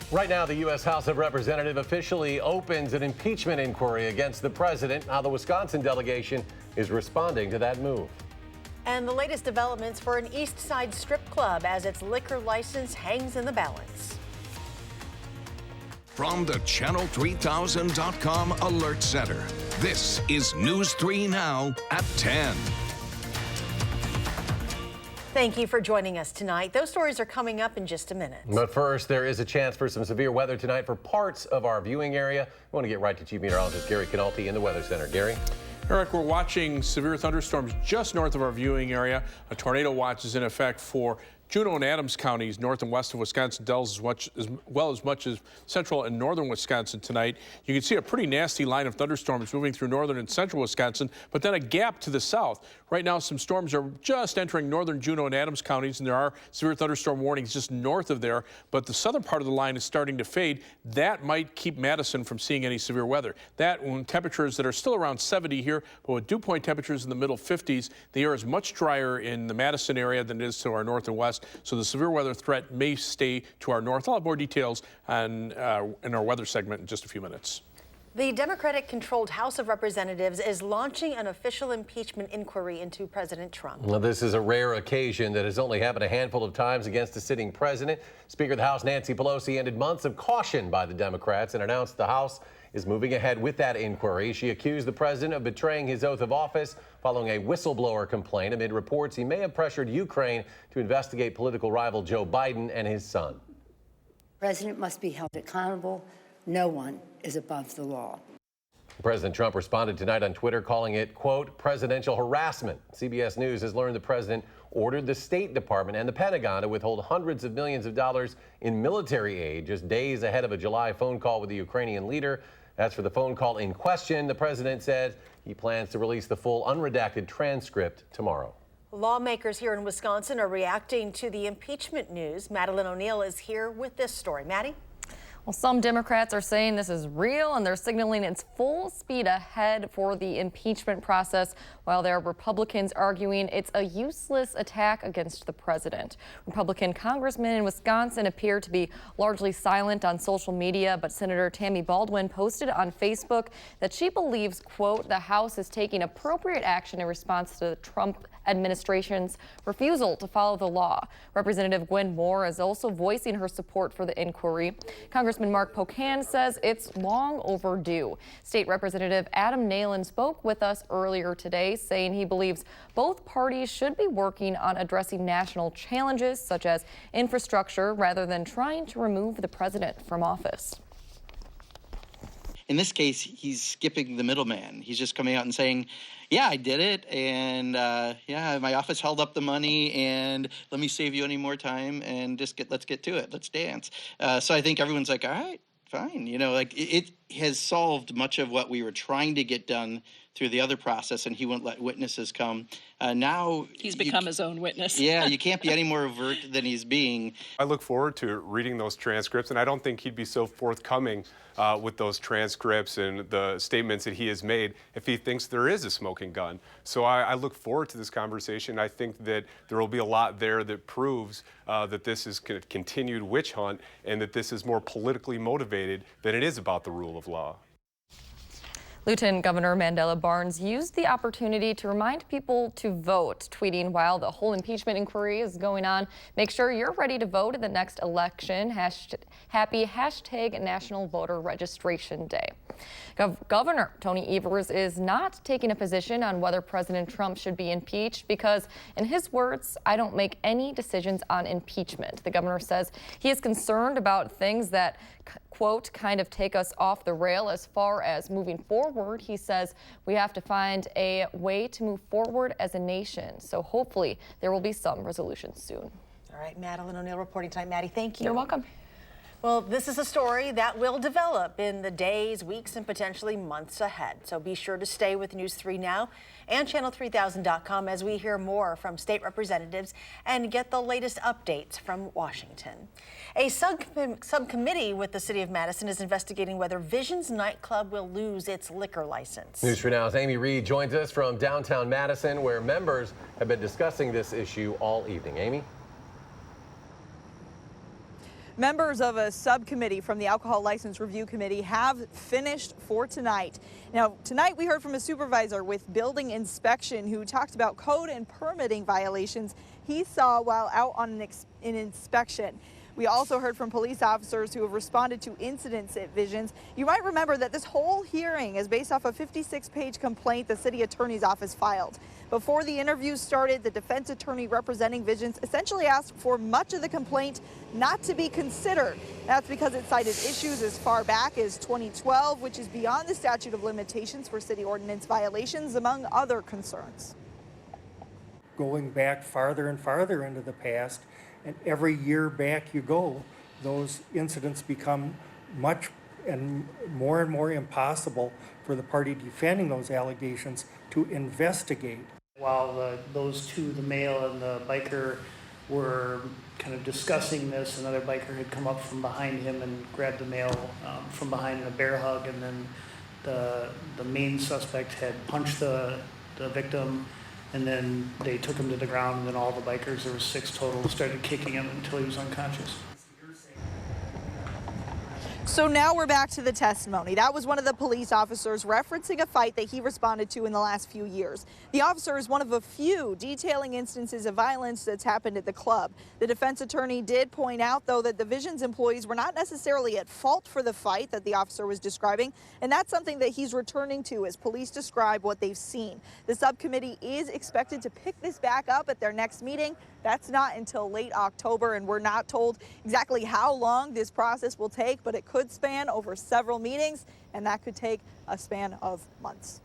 Right now, the U.S. House of Representatives officially opens an impeachment inquiry against the president. How the Wisconsin delegation is responding to that move. And the latest developments for an East Side strip club as its liquor license hangs in the balance. From the Channel3000.com Alert Center, this is News 3 Now at 10. Thank you for joining us tonight. Those stories are coming up in just a minute. But first, there is a chance for some severe weather tonight for parts of our viewing area. We want to get right to Chief Meteorologist Gary Canalti in the Weather Center. Gary? Eric, we're watching severe thunderstorms just north of our viewing area. A tornado watch is in effect for Juneau and Adams counties, north and west of Wisconsin Dells, as well as much as central and northern Wisconsin tonight. You can see a pretty nasty line of thunderstorms moving through northern and central Wisconsin, but then a gap to the south. Right now, some storms are just entering northern Juneau and Adams counties, and there are severe thunderstorm warnings just north of there, but the southern part of the line is starting to fade. That might keep Madison from seeing any severe weather. That, when temperatures that are still around 70 here, but with dew point temperatures in the middle 50s, the air is much drier in the Madison area than it is to our north and west. So the severe weather threat may stay to our north. I'll have more details in our weather segment in just a few minutes. The Democratic-controlled House of Representatives is launching an official impeachment inquiry into President Trump. Well, this is a rare occasion that has only happened a handful of times against a sitting president. Speaker of the House Nancy Pelosi ended months of caution by the Democrats and announced the House is moving ahead with that inquiry. She accused the president of betraying his oath of office following a whistleblower complaint amid reports he may have pressured Ukraine to investigate political rival Joe Biden and his son. The president must be held accountable. No one is above the law. President Trump responded tonight on Twitter, calling it, quote, presidential harassment. CBS News has learned the president ordered the State Department and the Pentagon to withhold hundreds of millions of dollars in military aid just days ahead of a July phone call with the Ukrainian leader. As for the phone call in question, the president said he plans to release the full unredacted transcript tomorrow. Lawmakers here in Wisconsin are reacting to the impeachment news. Madeline O'Neill is here with this story. Maddie? Well, some Democrats are saying this is real and they're signaling it's full speed ahead for the impeachment process, while there are Republicans arguing it's a useless attack against the president. Republican congressmen in Wisconsin appear to be largely silent on social media, but Senator Tammy Baldwin posted on Facebook that she believes, quote, the House is taking appropriate action in response to the Trump administration's refusal to follow the law. Representative Gwen Moore is also voicing her support for the inquiry. Congressman Mark Pocan says it's long overdue. State Representative Adam Nalen spoke with us earlier today, saying he believes both parties should be working on addressing national challenges such as infrastructure rather than trying to remove the president from office. In this case, he's skipping the middleman. He's just coming out and saying, yeah, I did it, and yeah, my office held up the money, and let me save you any more time, and let's get to it. Let's dance. So I think everyone's like, all right, fine. You know, like it has solved much of what we were trying to get done through the other process, and he wouldn't let witnesses come. Now he's become his own witness. Yeah, you can't be any more overt than he's being. I look forward to reading those transcripts, and I don't think he'd be so forthcoming with those transcripts and the statements that he has made if he thinks there is a smoking gun. So I look forward to this conversation. I think that there will be a lot there that proves that this is a continued witch hunt and that this is more politically motivated than it is about the rule of law. Lieutenant Governor Mandela Barnes used the opportunity to remind people to vote, tweeting while the whole impeachment inquiry is going on. Make sure you're ready to vote in the next election. Happy National Voter Registration Day. Governor Tony Evers is not taking a position on whether President Trump should be impeached because, in his words, I don't make any decisions on impeachment. The governor says he is concerned about things that, quote, kind of take us off the rail as far as moving forward. He says we have to find a way to move forward as a nation. So hopefully there will be some resolution soon. All right, Madeline O'Neill reporting tonight. Maddie, thank you. You're welcome. Well, this is a story that will develop in the days, weeks, and potentially months ahead. So be sure to stay with News 3 Now and Channel3000.com as we hear more from state representatives and get the latest updates from Washington. A subcommittee with the city of Madison is investigating whether Visions nightclub will lose its liquor license. News 3 Now's Amy Reed joins us from downtown Madison, where members have been discussing this issue all evening. Amy? Members of a subcommittee from the Alcohol License Review Committee have finished for tonight. Now, tonight we heard from a supervisor with building inspection who talked about code and permitting violations he saw while out on an inspection. We also heard from police officers who have responded to incident visions. You might remember that this whole hearing is based off a 56-page complaint the city attorney's office filed. Before the interviews started, the defense attorney representing Visions essentially asked for much of the complaint not to be considered. That's because it cited issues as far back as 2012, which is beyond the statute of limitations for city ordinance violations, among other concerns. Going back farther and farther into the past, and every year back you go, those incidents become much and more impossible for the party defending those allegations to investigate. While those two, the male and the biker, were kind of discussing this, another biker had come up from behind him and grabbed the male from behind in a bear hug, and then the main suspect had punched the victim, and then they took him to the ground, and then all the bikers, there were 6 total, started kicking him until he was unconscious. So now we're back to the testimony. That was one of the police officers referencing a fight that he responded to in the last few years. The officer is one of a few detailing instances of violence that's happened at the club. The defense attorney did point out, though, that the Visions employees were not necessarily at fault for the fight that the officer was describing, and that's something that he's returning to as police describe what they've seen. The subcommittee is expected to pick this back up at their next meeting. That's not until late October, and we're not told exactly how long this process will take, but it could span over several meetings, and that could take a span of months.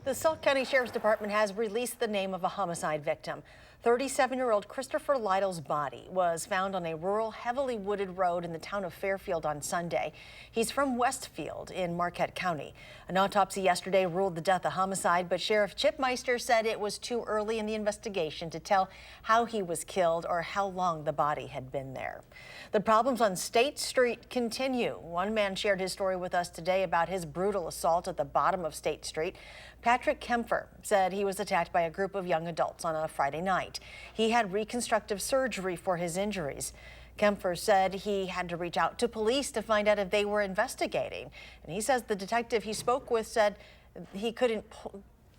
The Sauk County Sheriff's Department has released the name of a homicide victim. 37-year-old Christopher Lytle's body was found on a rural, heavily wooded road in the town of Fairfield on Sunday. He's from Westfield in Marquette County. An autopsy yesterday ruled the death a homicide, but Sheriff Chip Meister said it was too early in the investigation to tell how he was killed or how long the body had been there. The problems on State Street continue. One man shared his story with us today about his brutal assault at the bottom of State Street. Patrick Kempfer said he was attacked by a group of young adults on a Friday night. He had reconstructive surgery for his injuries. Kempfer said he had to reach out to police to find out if they were investigating. And he says the detective he spoke with said he couldn't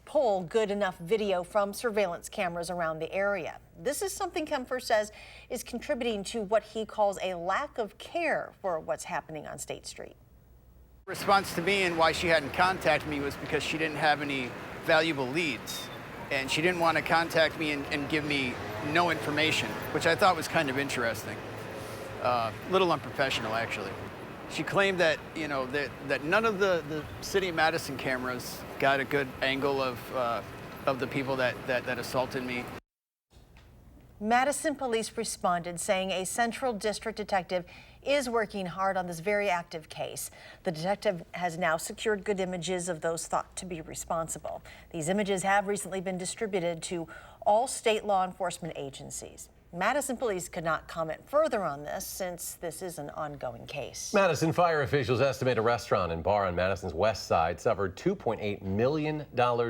pull good enough video from surveillance cameras around the area. This is something Kempfer says is contributing to what he calls a lack of care for what's happening on State Street. Response to me and why she hadn't contacted me was because she didn't have any valuable leads, and she didn't want to contact me and give me no information, which I thought was kind of interesting. A little unprofessional, actually. She claimed that, you know, that none of the city of Madison cameras got a good angle of the people that assaulted me. Madison police responded, saying a Central District detective is working hard on this very active case. The detective has now secured good images of those thought to be responsible. These images have recently been distributed to all state law enforcement agencies. Madison police could not comment further on this since this is an ongoing case. Madison fire officials estimate a restaurant and bar on Madison's west side suffered $2.8 million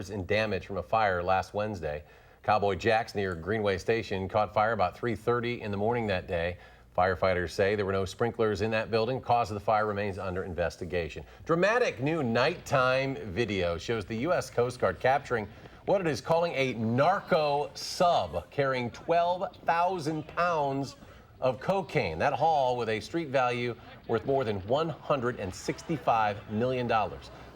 in damage from a fire last Wednesday. Cowboy Jacks near Greenway Station caught fire about 3:30 in the morning that day. Firefighters say there were no sprinklers in that building. Cause of the fire remains under investigation. Dramatic new nighttime video shows the U.S. Coast Guard capturing what it is calling a narco sub carrying 12,000 pounds of cocaine. That haul with a street value worth more than $165 million.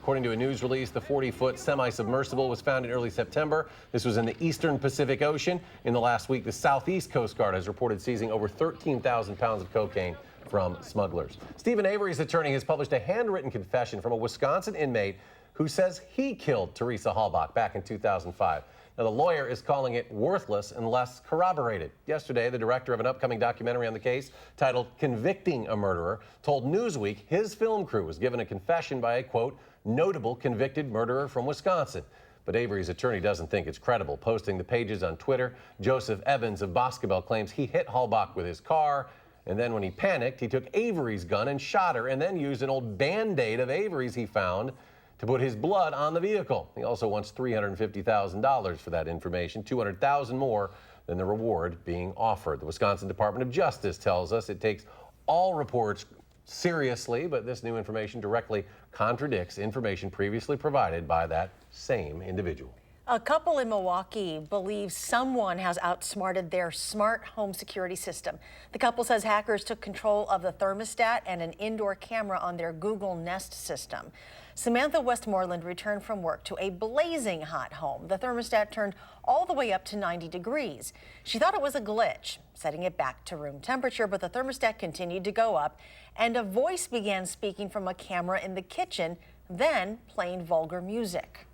According to a news release, the 40-foot semi-submersible was found in early September. This was in the eastern Pacific Ocean. In the last week, the Southeast Coast Guard has reported seizing over 13,000 pounds of cocaine from smugglers. Stephen Avery's attorney has published a handwritten confession from a Wisconsin inmate who says he killed Teresa Halbach back in 2005. Now, the lawyer is calling it worthless unless corroborated. Yesterday, the director of an upcoming documentary on the case titled Convicting a Murderer told Newsweek his film crew was given a confession by a, quote, notable convicted murderer from Wisconsin. But Avery's attorney doesn't think it's credible. Posting the pages on Twitter, Joseph Evans of Boscobel claims he hit Halbach with his car, and then when he panicked, he took Avery's gun and shot her, and then used an old Band-Aid of Avery's he found to put his blood on the vehicle. He also wants $350,000 for that information, $200,000 more than the reward being offered. The Wisconsin Department of Justice tells us it takes all reports seriously, but this new information directly contradicts information previously provided by that same individual. A couple in Milwaukee believes someone has outsmarted their smart home security system. The couple says hackers took control of the thermostat and an indoor camera on their Google Nest system. Samantha Westmoreland returned from work to a blazing hot home. The thermostat turned all the way up to 90 degrees. She thought it was a glitch, setting it back to room temperature, but the thermostat continued to go up, and a voice began speaking from a camera in the kitchen, then playing vulgar music.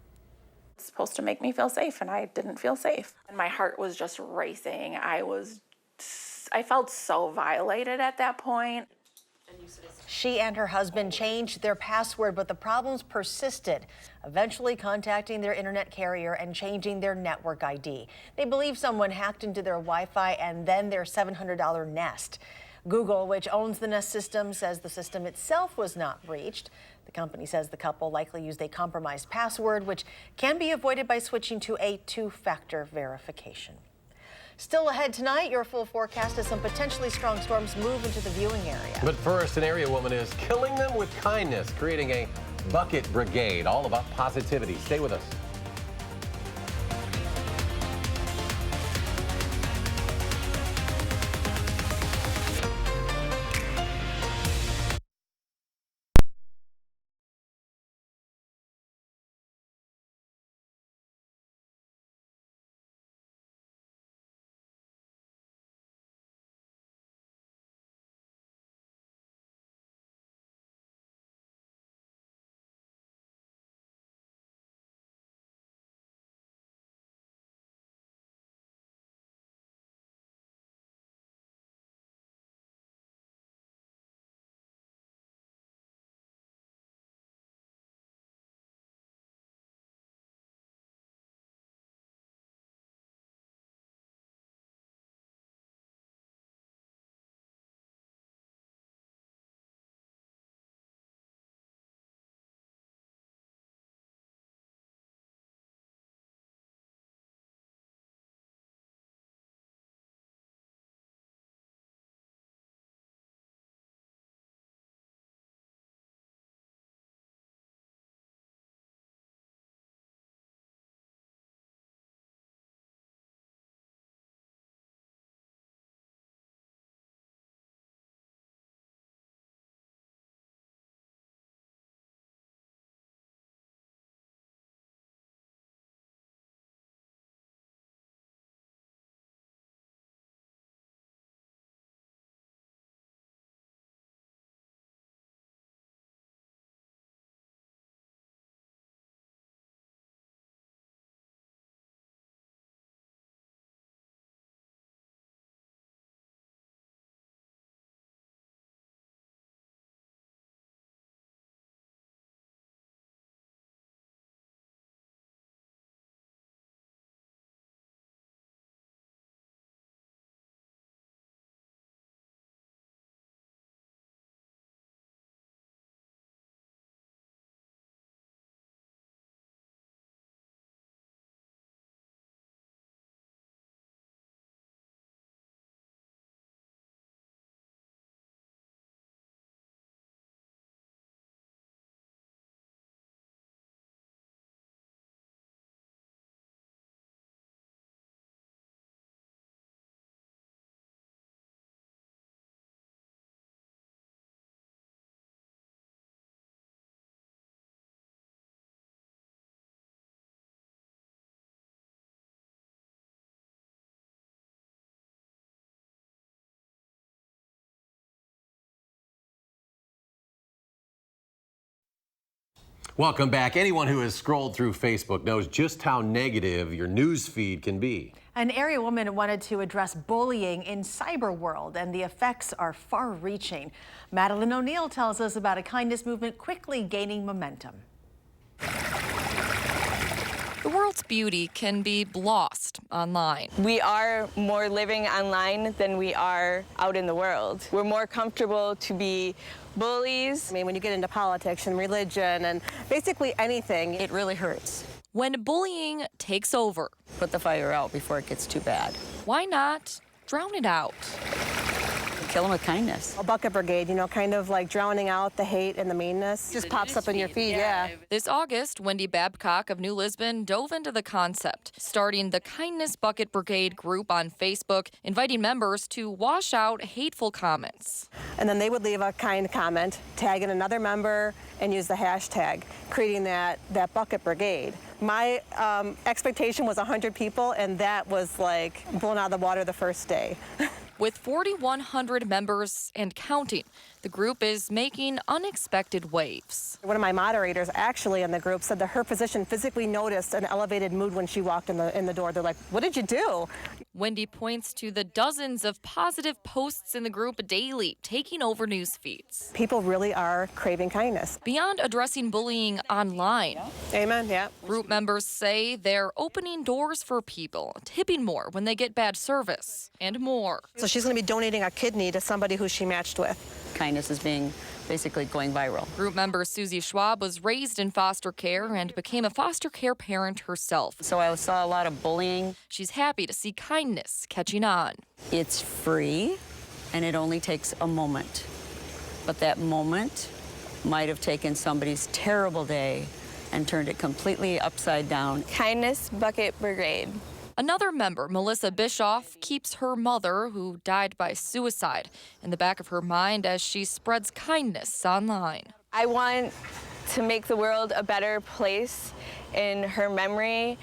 It's supposed to make me feel safe, and I didn't feel safe. And my heart was just racing. I felt so violated at that point. She and her husband changed their password, but the problems persisted, eventually contacting their internet carrier and changing their network ID. They believe someone hacked into their Wi-Fi and then their $700 Nest. Google, which owns the Nest system, says the system itself was not breached. The company says the couple likely used a compromised password, which can be avoided by switching to a two-factor verification. Still ahead tonight, your full forecast as some potentially strong storms move into the viewing area. But first, an area woman is killing them with kindness, creating a bucket brigade, all about positivity. Stay with us. Welcome back. Anyone who has scrolled through Facebook knows just how negative your news feed can be. An area woman wanted to address bullying in cyber world, and the effects are far-reaching. Madeline O'Neill tells us about a kindness movement quickly gaining momentum. The world's beauty can be lost online. We are more living online than we are out in the world. We're more comfortable to be bullies. I mean, when you get into politics and religion and basically anything, it really hurts. When bullying takes over, Put the fire out before it gets too bad. why not drown it out? kill them with kindness. A bucket brigade, you know, kind of like drowning out the hate and the meanness. Just pops up in your feed, yeah. This August, Wendy Babcock of New Lisbon dove into the concept, starting the Kindness Bucket Brigade group on Facebook, inviting members to wash out hateful comments. And then they would leave a kind comment, tag in another member, and use the hashtag, creating that bucket brigade. My expectation was 100 people, and that was like blown out of the water the first day. With 4,100 members and counting, the group is making unexpected waves. One of my moderators actually in the group said that her physician physically noticed an elevated mood when she walked in the door. They're like, what did you do? Wendy points to the dozens of positive posts in the group daily, taking over news feeds. People really are craving kindness. Beyond addressing bullying online. Amen, yeah. Group members say they're opening doors for people, tipping more when they get bad service, and more. So she's going to be donating a kidney to somebody who she matched with. Kindness is being basically going viral. Group member Susie Schwab was raised in foster care and became a foster care parent herself. So I saw a lot of bullying. She's happy to see kindness catching on. It's free, and it only takes a moment. But that moment might have taken somebody's terrible day and turned it completely upside down. Kindness Bucket Brigade. Another member, Melissa Bischoff, keeps her mother, who died by suicide, in the back of her mind as she spreads kindness online. I want to make the world a better place in her memory,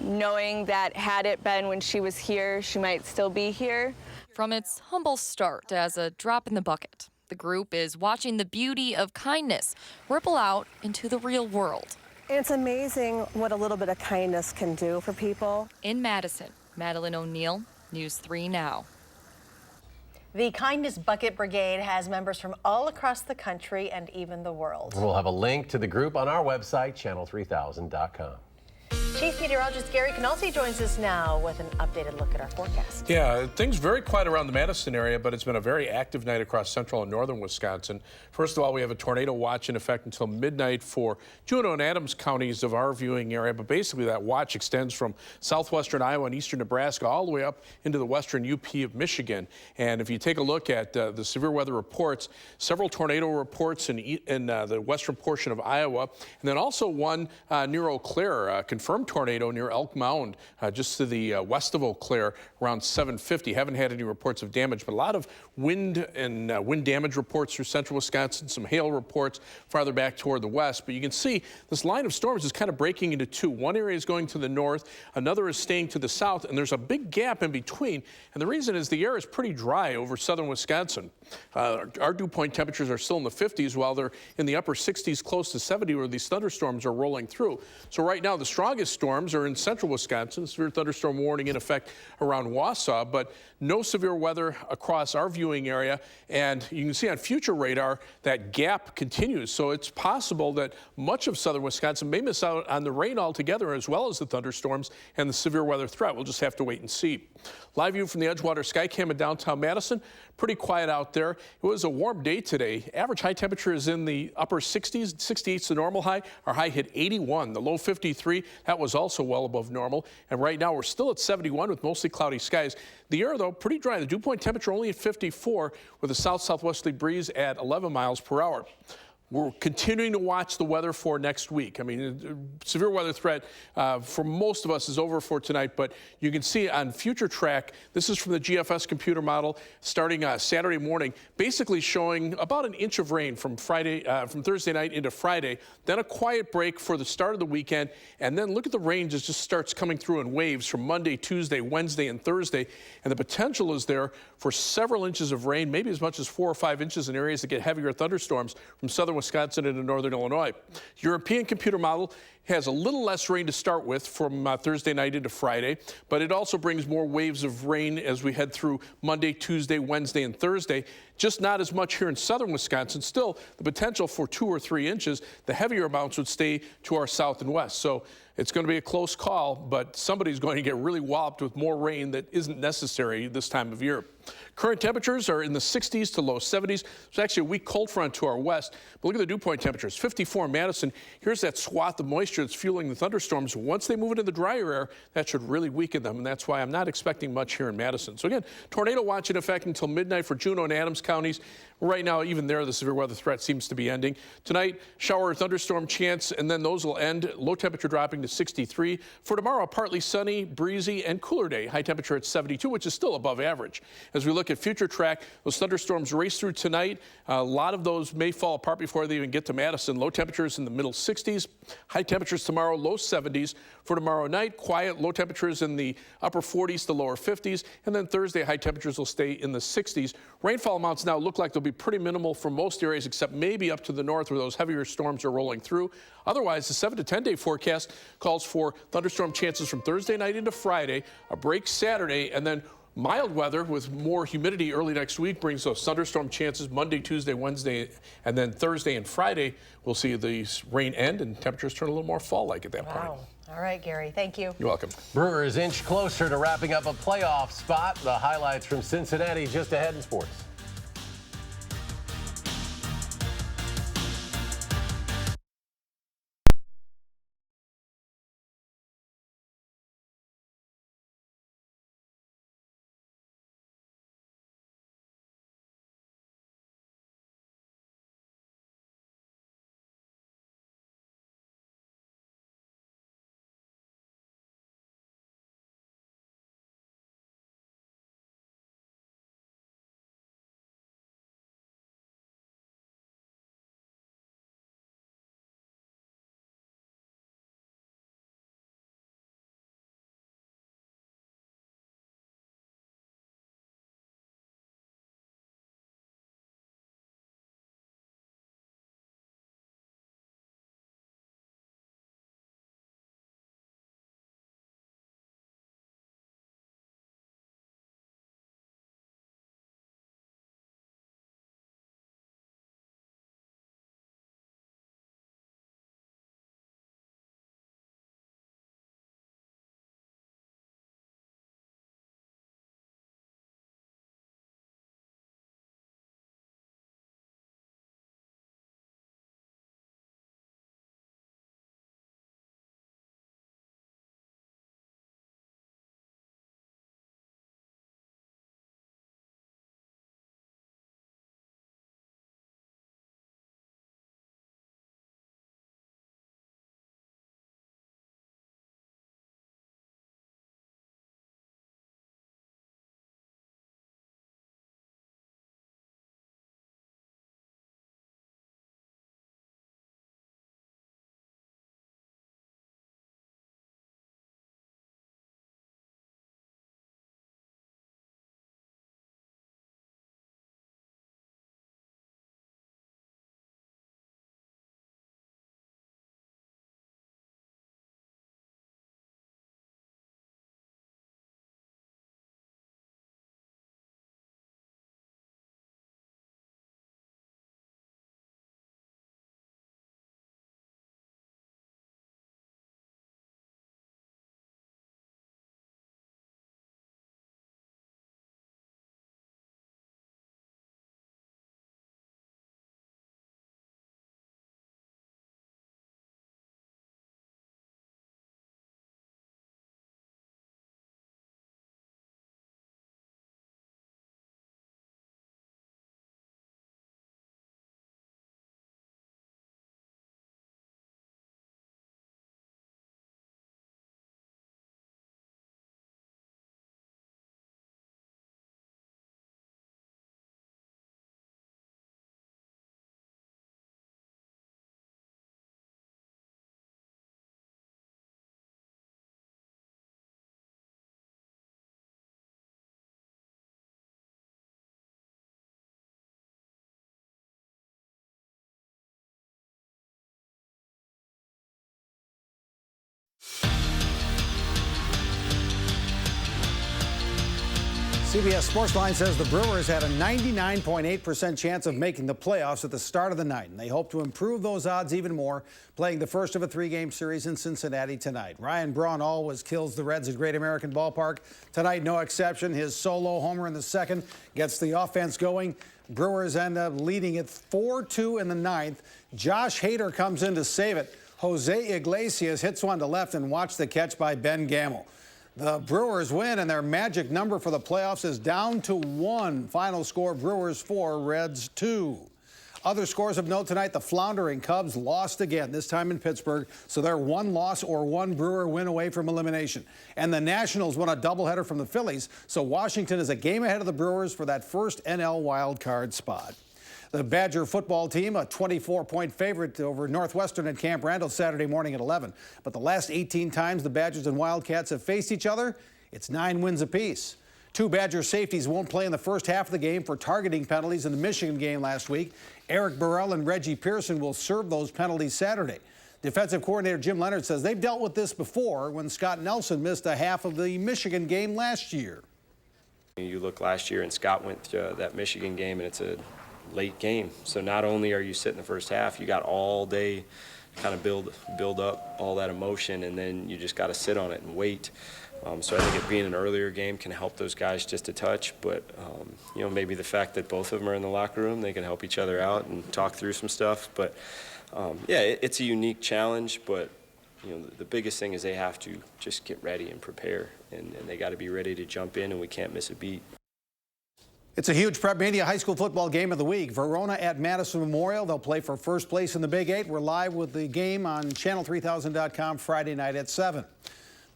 knowing that had it been when she was here, she might still be here. From its humble start as a drop in the bucket, the group is watching the beauty of kindness ripple out into the real world. It's amazing what a little bit of kindness can do for people. In Madison, Madeline O'Neill, News 3 Now. The Kindness Bucket Brigade has members from all across the country and even the world. We'll have a link to the group on our website, channel3000.com. Chief Meteorologist Gary Canalsi joins us now with an updated look at our forecast. Yeah, things very quiet around the Madison area, but it's been a very active night across central and northern Wisconsin. First of all, we have a tornado watch in effect until midnight for Juneau and Adams counties of our viewing area, but basically that watch extends from southwestern Iowa and eastern Nebraska all the way up into the western UP of Michigan. And if you take a look at the severe weather reports, several tornado reports in the western portion of Iowa, and then also one near Eau Claire, confirmed tornado near Elk Mound, just to the west of Eau Claire, around 7:50. Haven't had any reports of damage, but a lot of wind and wind damage reports through central Wisconsin, some hail reports farther back toward the west. But you can see this line of storms is kind of breaking into two. One area is going to the north, another is staying to the south, and there's a big gap in between. And the reason is the air is pretty dry over southern Wisconsin. Our dew point temperatures are still in the 50s, while they're in the upper 60s, close to 70, where these thunderstorms are rolling through. So right now, the strongest storms are in central Wisconsin. Severe thunderstorm warning in effect around Wausau, but no severe weather across our viewing area. And you can see on future radar that gap continues. So it's possible that much of southern Wisconsin may miss out on the rain altogether, as well as the thunderstorms and the severe weather threat. We'll just have to wait and see. Live view from the Edgewater Skycam in downtown Madison. Pretty quiet out there. It was a warm day today. Average high temperature is in the upper 60s. 68 is the normal high. Our high hit 81. The low 53. That was also well above normal. And right now we're still at 71 with mostly cloudy skies. The air, though, pretty dry. The dew point temperature only at 54 with a south-southwesterly breeze at 11 miles per hour. We're continuing to watch the weather for next week. I mean, severe weather threat for most of us is over for tonight, but you can see on future track, this is from the GFS computer model starting Saturday morning, basically showing about an inch of rain from Thursday night into Friday, then a quiet break for the start of the weekend, and then look at the range as just starts coming through in waves from Monday, Tuesday, Wednesday, and Thursday, and the potential is there for several inches of rain, maybe as much as 4 or 5 inches in areas that get heavier thunderstorms from southern Wisconsin into northern Illinois. European computer model has a little less rain to start with from Thursday night into Friday, but it also brings more waves of rain as we head through Monday, Tuesday, Wednesday, and Thursday. Just not as much here in southern Wisconsin. Still, the potential for 2 or 3 inches. The heavier amounts would stay to our south and west. So It's going to be a close call, but somebody's going to get really walloped with more rain that isn't necessary this time of year. Current temperatures are in the 60s to low 70s. It's actually a weak cold front to our west. But look at the dew point temperatures. 54 in Madison. Here's that swath of moisture that's fueling the thunderstorms. Once they move into the drier air, that should really weaken them, and that's why I'm not expecting much here in Madison. So again, tornado watch in effect until midnight for Juneau and Adams counties. Right now, even there, the severe weather threat seems to be ending. Tonight, shower or thunderstorm chance, and then those will end. Low temperature dropping to 63. For tomorrow, partly sunny, breezy, and cooler day. High temperature at 72, which is still above average. As we look at future track, those thunderstorms race through tonight. A lot of those may fall apart before they even get to Madison. Low temperatures in the middle 60s. High temperatures tomorrow, low 70s. For tomorrow night, quiet, low temperatures in the upper 40s to lower 50s. And then Thursday, high temperatures will stay in the 60s. Rainfall amounts now look like they'll be pretty minimal for most areas, except maybe up to the north where those heavier storms are rolling through. Otherwise, the 7 to 10 day forecast calls for thunderstorm chances from Thursday night into Friday, a break Saturday, and then mild weather with more humidity early next week brings those thunderstorm chances Monday, Tuesday, Wednesday, and then Thursday and Friday. We'll see the rain end and temperatures turn a little more fall-like at that point. All right, Gary, thank you. You're welcome. Brewers inch closer to wrapping up a playoff spot. The highlights from Cincinnati just ahead in sports. CBS Sportsline says the Brewers had a 99.8% chance of making the playoffs at the start of the night, and they hope to improve those odds even more, playing the first of a three-game series in Cincinnati tonight. Ryan Braun always kills the Reds at Great American Ballpark. Tonight, no exception. His solo homer in the second gets the offense going. Brewers end up leading it 4-2 in the ninth. Josh Hader comes in to save it. Jose Iglesias hits one to left, and watch the catch by Ben Gamel. The Brewers win, and their magic number for the playoffs is down to 1. Final score, Brewers 4, Reds 2. Other scores of note tonight, the floundering Cubs lost again, this time in Pittsburgh, so they're one loss or one Brewer win away from elimination. And the Nationals won a doubleheader from the Phillies, so Washington is a game ahead of the Brewers for that first NL wild card spot. The Badger football team, a 24-point favorite over Northwestern at Camp Randall Saturday morning at 11. But the last 18 times the Badgers and Wildcats have faced each other, it's 9 wins apiece. 2 Badger safeties won't play in the first half of the game for targeting penalties in the Michigan game last week. Eric Burrell and Reggie Pearson will serve those penalties Saturday. Defensive coordinator Jim Leonard says they've dealt with this before when Scott Nelson missed a half of the Michigan game last year. You look last year and Scott went to that Michigan game, and it's a late game. So not only are you sitting the first half, you got all day to kind of build up all that emotion, and then you just got to sit on it and wait. So I think it being an earlier game can help those guys just a touch, but you know, maybe the fact that both of them are in the locker room, they can help each other out and talk through some stuff. But yeah, it's a unique challenge, but you know, the biggest thing is they have to just get ready and prepare, and they got to be ready to jump in, and we can't miss a beat. It's a huge Prep Mania high school football game of the week. Verona at Madison Memorial. They'll play for first place in the Big 8. We're live with the game on channel3000.com Friday night at 7.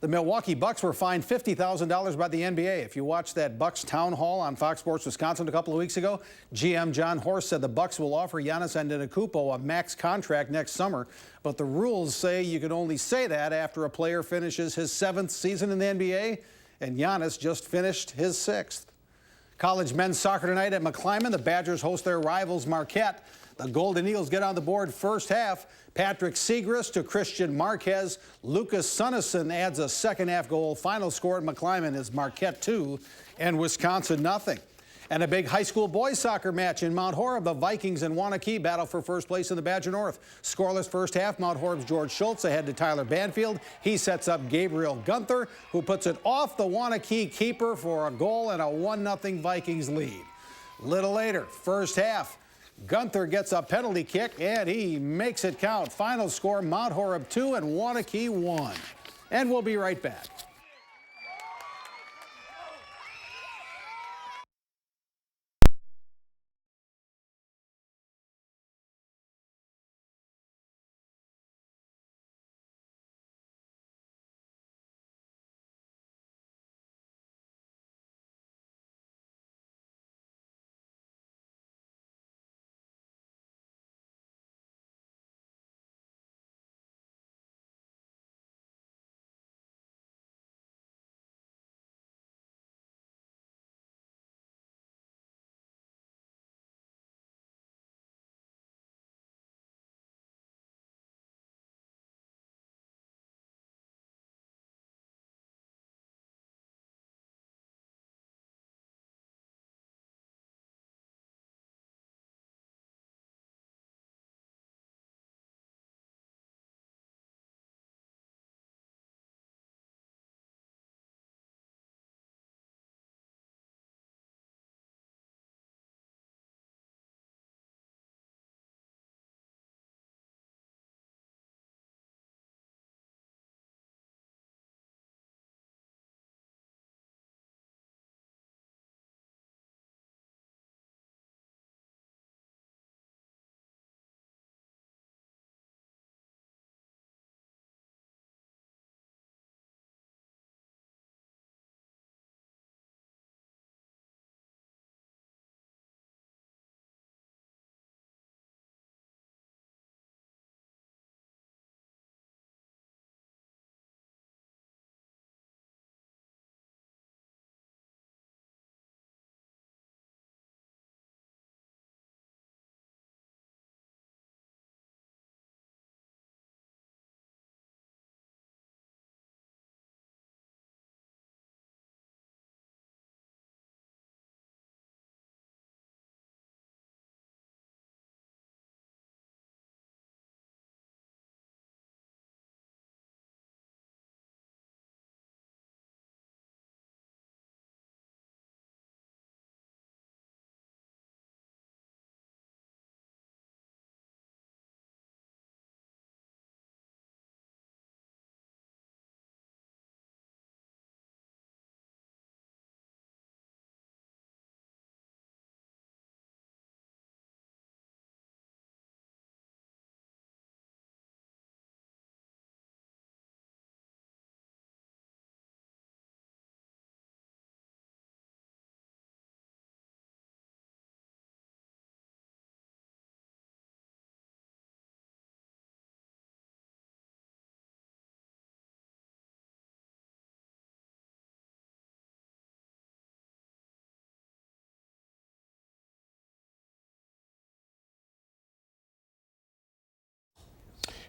The Milwaukee Bucks were fined $50,000 by the NBA. If you watched that Bucks town hall on Fox Sports Wisconsin a couple of weeks ago, GM John Horst said the Bucks will offer Giannis Antetokounmpo a max contract next summer, but the rules say you can only say that after a player finishes his 7th season in the NBA, and Giannis just finished his 6th. College men's soccer tonight at McClymonds. The Badgers host their rivals Marquette. The Golden Eagles get on the board first half. Patrick Segrist to Christian Marquez. Lucas Sunnison adds a second half goal. Final score at McClymonds is Marquette 2 and Wisconsin 0. And a big high school boys soccer match in Mount Horeb. The Vikings and Waunakee battle for first place in the Badger North. Scoreless first half. Mount Horeb's George Schultz ahead to Tyler Banfield. He sets up Gabriel Gunther, who puts it off the Waunakee keeper for a goal and a 1-0 Vikings lead. Little later, first half, Gunther gets a penalty kick, and he makes it count. Final score, Mount Horeb 2 and Waunakee 1. And we'll be right back.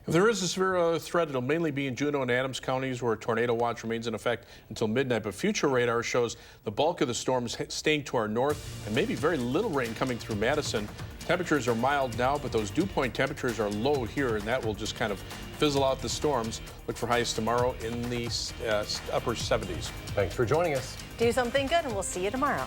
If there is a severe threat, it'll mainly be in Juneau and Adams counties where a tornado watch remains in effect until midnight. But future radar shows the bulk of the storms staying to our north and maybe very little rain coming through Madison. Temperatures are mild now, but those dew point temperatures are low here, and that will just kind of fizzle out the storms. Look for highs tomorrow in the upper 70s. Thanks for joining us. Do something good, and we'll see you tomorrow.